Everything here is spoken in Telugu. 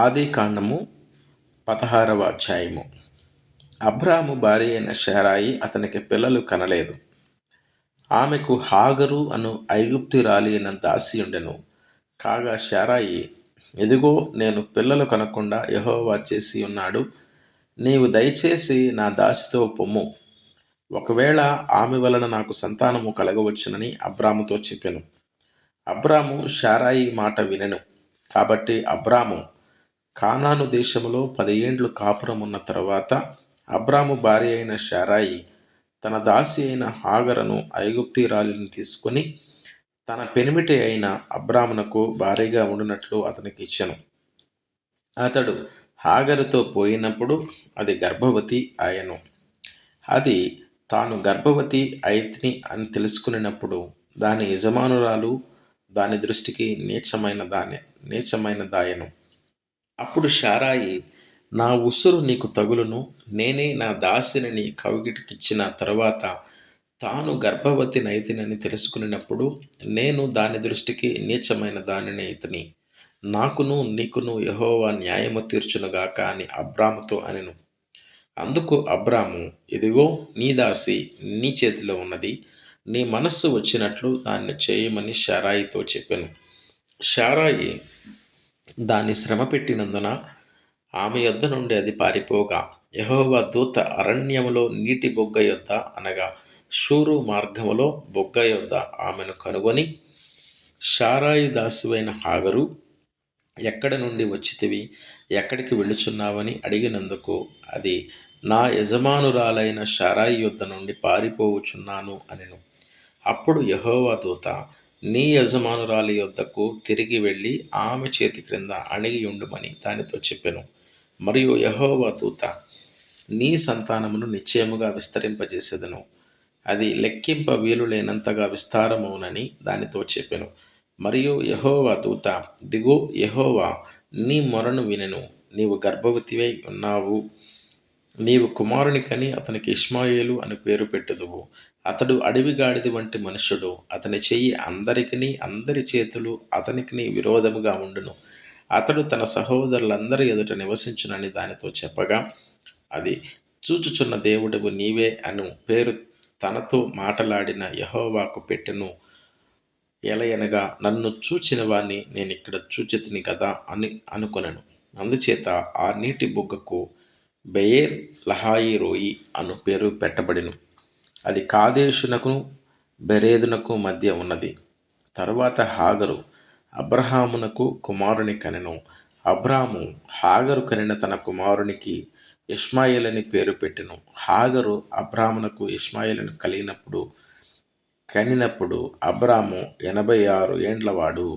ఆదికాండము 16వ అధ్యాయము. అబ్రాము భార్య అయిన శారాయి అతనికి పిల్లలు కనలేదు. ఆమెకు హాగరు అను ఐగుప్తురాలి అయిన దాసి ఉండెను. కాగా శారాయి, ఇదిగో నేను పిల్లలు కనకుండా యెహోవా చేసి ఉన్నాడు. నీవు దయచేసి నా దాసితో పొమ్ము, ఒకవేళ ఆమె వలన నాకు సంతానము కలగవచ్చునని అబ్రాముతో చెప్పెను. అబ్రాము శారాయి మాట వినెను. కాబట్టి అబ్రాము కానాను దేశములో 10 ఏండ్లు కాపురం ఉన్న తరువాత అబ్రాము భార్య అయిన శారాయి తన దాసి అయిన హాగరును ఐగుప్తీయురాలిని తీసుకొని తన పెనిమిటి అయిన అబ్రామునకు భార్యగా ఉండునట్లు అతనికి ఇచ్చెను. అతడు హాగరుతో పోయినప్పుడు అది గర్భవతి ఆయెను. అది తాను గర్భవతి అయితిని అని తెలుసుకున్నప్పుడు దాని యజమానురాలు దాని దృష్టికి నీచమైనదాయెను. అప్పుడు శారాయి, నా ఉసురు నీకు తగులును, నేనే నా దాసిని నీ కౌగిటికిచ్చిన తరువాత తాను గర్భవతి నైతినని తెలుసుకున్నప్పుడు నేను దాని దృష్టికి నీచమైన దానిని అయితిని. నాకును నీకును యెహోవా న్యాయము తీర్చునుగాక అని అబ్రాముతో అనెను. అందుకు అబ్రాము, ఇదిగో నీ దాసి నీ చేతిలో ఉన్నది, నీ మనస్సు వచ్చినట్లు దాన్ని చేయమని శారాయితో చెప్పెను. శారాయి దాన్ని శ్రమ పెట్టినందున ఆమె యొద్ద నుండి అది పారిపోగా యెహోవా దూత అరణ్యములో నీటి బొగ్గ యొద్ద అనగా షూరు మార్గములో బొగ్గ యొద్ద ఆమెను కనుగొని, శారాయి దాసివైన హాగరు, ఎక్కడ నుండి వచ్చితివి, ఎక్కడికి వెళ్ళుచున్నావని అడిగినందుకు అది, నా యజమానురాలైన శారాయి యొద్ద నుండి పారిపోవుచున్నాను అనెను. అప్పుడు యెహోవా దూత, నీ యజమానురాలి యొద్దకు తిరిగి వెళ్ళి ఆమె చేతి క్రింద అణిగి ఉండుమని దానితో చెప్పెను. మరియు యెహోవా దూత, నీ సంతానమును నిశ్చయముగా విస్తరింపజేసెదను, అది లెక్కింప వీలు లేనంతగా విస్తారమవునని దానితో చెప్పెను. మరియు యెహోవా దూత, దిగో, యెహోవా నీ మొరను వినెను, నీవు గర్భవతివై ఉన్నావు, నీవు కుమారుని కని అతనికి ఇష్మాయేలు అని పేరు పెట్టుదువు. అతడు అడవి గాడిద వంటి మనుష్యుడు, అతని చెయ్యి అందరికిని అందరి చేతులు అతనికిని విరోధముగా ఉండును. అతడు తన సహోదరులందరి ఎదుట నివసించునని దానితో చెప్పగా అది, చూచుచున్న దేవుడవు నీవే అను పేరు తనతో మాటలాడిన యెహోవాకు పెట్టెను. ఎలయనగా నన్ను చూచిన వాణ్ణి నేనిక్కడ చూచితిని కదా అని అనుకొనెను. అందుచేత ఆ నీటి బుగ్గకు బెయేర్ లహాయి రోయి అను పేరు పెట్టబడెను. అది కాదేషునకు బెరేదునకు మధ్య ఉన్నది. తరువాత హాగరు అబ్రహామునకు కుమారుని కనెను. అబ్రాము హాగరు కనిన తన కుమారునికి ఇష్మాయేలని పేరు పెట్టెను. హాగరు అబ్రామునకు ఇష్మాయేలును కనినప్పుడు అబ్రాము 86 ఏండ్లవాడు.